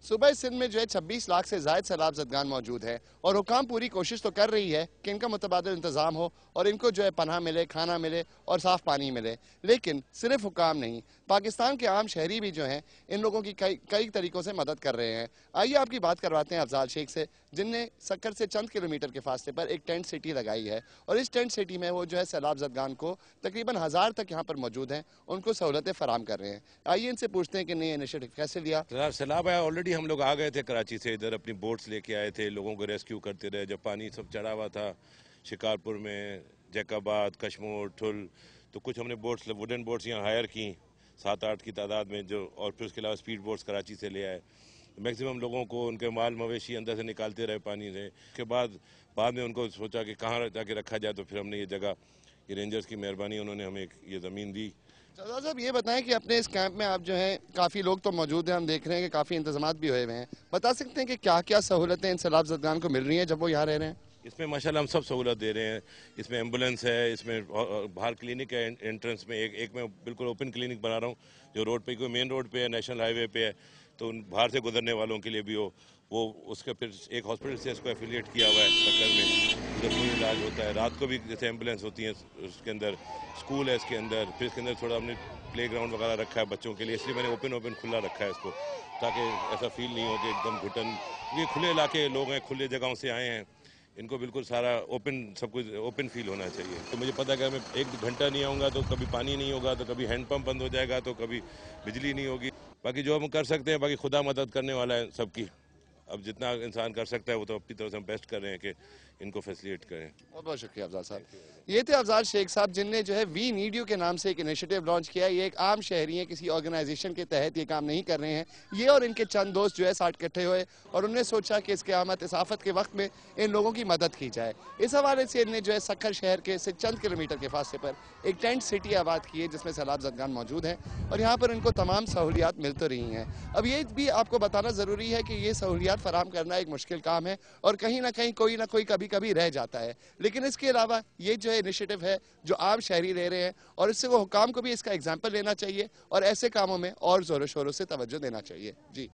सूबा सिंध में जो है 26 लाख से ज्यादा सैलाब जदगान मौजूद है और हुकाम पूरी कोशिश तो कर रही है कि इनका मुतबादिल इंतजाम हो और इनको जो है पनाह मिले, खाना मिले और साफ पानी मिले। लेकिन सिर्फ हुकाम नहीं, पाकिस्तान के आम शहरी भी जो हैं इन लोगों की कई तरीकों से मदद कर रहे हैं। आइए आपकी बात करवाते हैं अफजाल शेख से, जिनने सक्कर से चंद किलोमीटर के फासले पर एक टेंट सिटी लगाई है और इस टेंट सिटी में वो जो है सैलाब जदगान को तकरीबन 1000 तक यहाँ पर मौजूद हैं, उनको सहूलतें फराम कर रहे हैं। आइए इनसे पूछते हैं कि नए इनिशिएटिव कैसे लिया। सैलाब आया, ऑलरेडी हम लोग आ गए थे कराची से, इधर अपनी बोट्स लेके आए थे, लोगों को रेस्क्यू करते रहे। जब पानी सब चढ़ा हुआ था शिकारपुर में, जैकाबाद, कश्मोर, ठुल, तो कुछ हमने बोट्स, वुडन बोट्स यहाँ हायर की 7-8 की तादाद में, जो और फिर उसके अलावा स्पीड बोट्स कराची से ले आए। मैक्सिमम लोगों को, उनके माल मवेशी अंदर से निकालते रहे पानी से। उसके बाद में उनको सोचा कि कहाँ जाके रखा जाए, तो फिर हमने ये जगह, ये रेंजर्स की मेहरबानी, उन्होंने हमें ये ज़मीन दी। सरदार साहब ये बताएं कि अपने इस कैंप में आप जो हैं काफ़ी लोग तो मौजूद हैं, हम देख रहे हैं कि काफ़ी इंतजाम भी हुए हैं। बता सकते हैं कि क्या क्या सहूलतें इन सैलाब ज़दगान को मिल रही हैं जब वो यहाँ रह रहे हैं? इसमें माशाल्लाह हम सब सहूलत दे रहे हैं। इसमें एम्बुलेंस है, इसमें बाहर क्लिनिक है, एंट्रेंस में एक मैं बिल्कुल ओपन क्लिनिक बना रहा हूँ, जो रोड पे, कोई मेन रोड पे है, नेशनल हाईवे पे है, तो उन बाहर से गुजरने वालों के लिए भी हो वो, उसके फिर एक हॉस्पिटल से इसको एफिलिएट किया हुआ है सक्कर में, उधर कोई इलाज होता है। रात को भी जैसे एम्बुलेंस होती है, उसके अंदर स्कूल है, इसके अंदर फिर इसके अंदर थोड़ा हमने प्ले ग्राउंड वगैरह रखा है बच्चों के लिए, इसलिए मैंने ओपन खुला रखा है इसको, ताकि ऐसा फील नहीं हो कि एकदम घुटन। ये खुले इलाके लोग हैं, खुले जगहों से आए हैं, इनको बिल्कुल सारा ओपन, सब कुछ ओपन फील होना चाहिए। तो मुझे पता है कि मैं 1 घंटा नहीं आऊँगा तो कभी पानी नहीं होगा, तो कभी हैंडपम्प बंद हो जाएगा, तो कभी बिजली नहीं होगी। बाकी जो हम कर सकते हैं, बाकी खुदा मदद करने वाला है सबकी। अब जितना इंसान कर सकता है वो तो अपनी तरफ से हम बेस्ट कर रहे हैं कि इनको फैसिलिटेट करें। बहुत बहुत शुक्रिया अफजाल साहब। ये थे अफजाल शेख साहब, जिनने जो है वी नीड यू के नाम से एक इनिशिएटिव लॉन्च किया है। ये एक आम शहरी है, किसी ऑर्गेनाइजेशन के तहत ये काम नहीं कर रहे हैं। ये और इनके चंद दोस्त जो है 60 इकट्ठे हुए और उन्होंने सोचा कि इस क़यामत, इस आफत के वक्त में इन लोगों की मदद की जाए। इस हवाले से इन्हें जो है सक्कर शहर के से चंद किलोमीटर के फासले पर एक टेंट सिटी आबाद की है, जिसमें सैलाब जदगान मौजूद हैं और यहाँ पर इनको तमाम सहूलियात मिल तो रही हैं। अब ये भी आपको बताना ज़रूरी है कि ये सहूलियात फराम करना एक मुश्किल काम है और कहीं ना कहीं कोई ना कोई कभी कभी रह जाता है। लेकिन इसके अलावा ये जो है इनिशिएटिव है जो आम शहरी ले रहे हैं, और इससे वो हुकाम को भी इसका एग्जाम्पल लेना चाहिए और ऐसे कामों में और जोरों शोरों से तवज्जो देना चाहिए। जी।